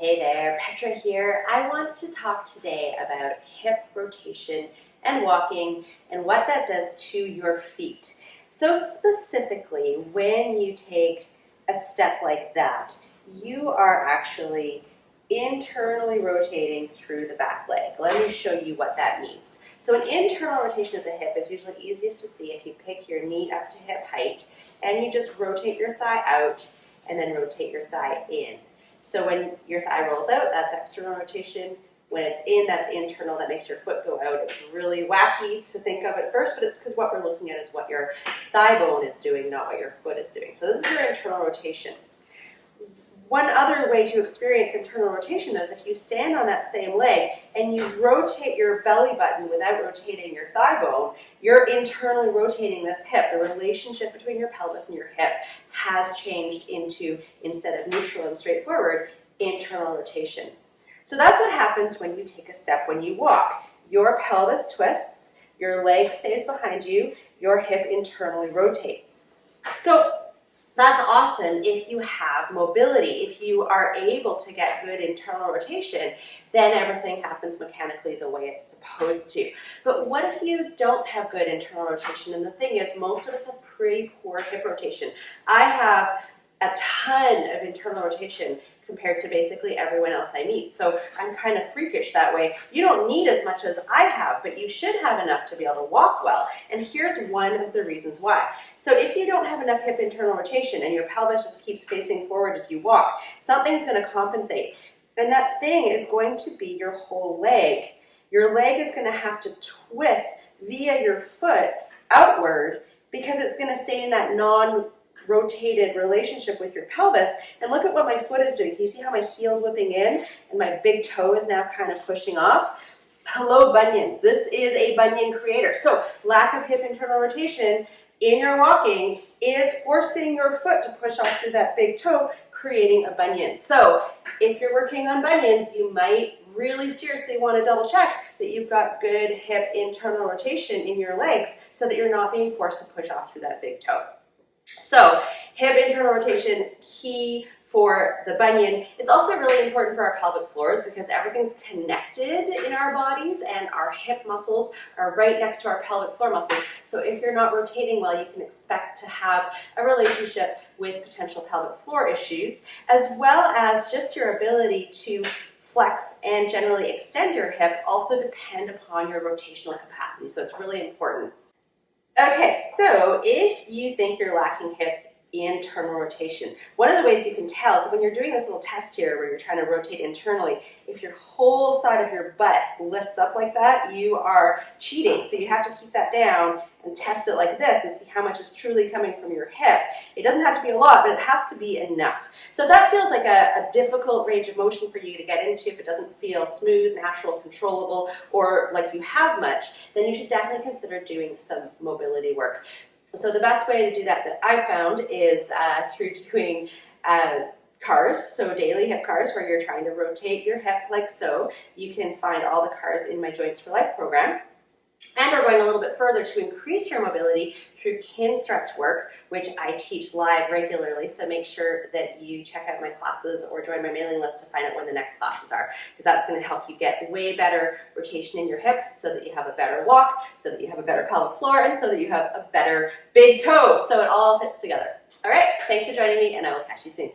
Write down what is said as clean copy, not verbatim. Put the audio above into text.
Hey there, Petra here. I wanted to talk today about hip rotation and walking and what that does to your feet. So specifically, when you take a step like that, you are actually internally rotating through the back leg. Let me show you what that means. So an internal rotation of the hip is usually easiest to see if you pick your knee up to hip height and you just rotate your thigh out and then rotate your thigh in. So when your thigh rolls out, that's external rotation. When it's in, that's internal. That makes your foot go out. It's really wacky to think of at first, but it's because what we're looking at is what your thigh bone is doing, not what your foot is doing. So this is your internal rotation. One other way to experience internal rotation, though, is if you stand on that same leg and you rotate your belly button without rotating your thigh bone, you're internally rotating this hip. The relationship between your pelvis and your hip has changed into, instead of neutral and straightforward, internal rotation. So that's what happens when you take a step when you walk. Your pelvis twists, your leg stays behind you, your hip internally rotates. So that's awesome if you have mobility. If you are able to get good internal rotation, then everything happens mechanically the way it's supposed to. But what if you don't have good internal rotation? And the thing is, most of us have pretty poor hip rotation. I have a ton of internal rotation compared to basically everyone else I meet. So I'm kind of freakish that way. You don't need as much as I have, but you should have enough to be able to walk well. And here's one of the reasons why. So if you don't have enough hip internal rotation and your pelvis just keeps facing forward as you walk, something's going to compensate. And that thing is going to be your whole leg. Your leg is going to have to twist via your foot outward because it's going to stay in that non-rotated relationship with your pelvis. And look at what my foot is doing. Can you see how my heel's whipping in and my big toe is now kind of pushing off? Hello, bunions. This is a bunion creator. So lack of hip internal rotation in your walking is forcing your foot to push off through that big toe, creating a bunion. So if you're working on bunions, you might really seriously want to double check that you've got good hip internal rotation in your legs so that you're not being forced to push off through that big toe. So hip internal rotation, key for the bunion. It's also really important for our pelvic floors because everything's connected in our bodies and our hip muscles are right next to our pelvic floor muscles. So if you're not rotating well, you can expect to have a relationship with potential pelvic floor issues, as well as just your ability to flex and generally extend your hip also depend upon your rotational capacity. So it's really important. Okay, so if you think you're lacking hip internal rotation, one of the ways you can tell is when you're doing this little test here where you're trying to rotate internally, if your whole side of your butt lifts up like that, you are cheating. So you have to keep that down and test it like this and see how much is truly coming from your hip. It doesn't have to be a lot, but it has to be enough. So if that feels like a difficult range of motion for you to get into, if it doesn't feel smooth, natural, controllable, or like you have much, then you should definitely consider doing some mobility work. So the best way to do that I found is through doing cars, so daily hip cars where you're trying to rotate your hip like so. You can find all the cars in my Joints for Life program. And we're going a little bit further to increase your mobility through Kinstretch work, which I teach live regularly. So make sure that you check out my classes or join my mailing list to find out when the next classes are, because that's going to help you get way better rotation in your hips so that you have a better walk, so that you have a better pelvic floor, and so that you have a better big toe. So it all fits together. All right, thanks for joining me, and I will catch you soon.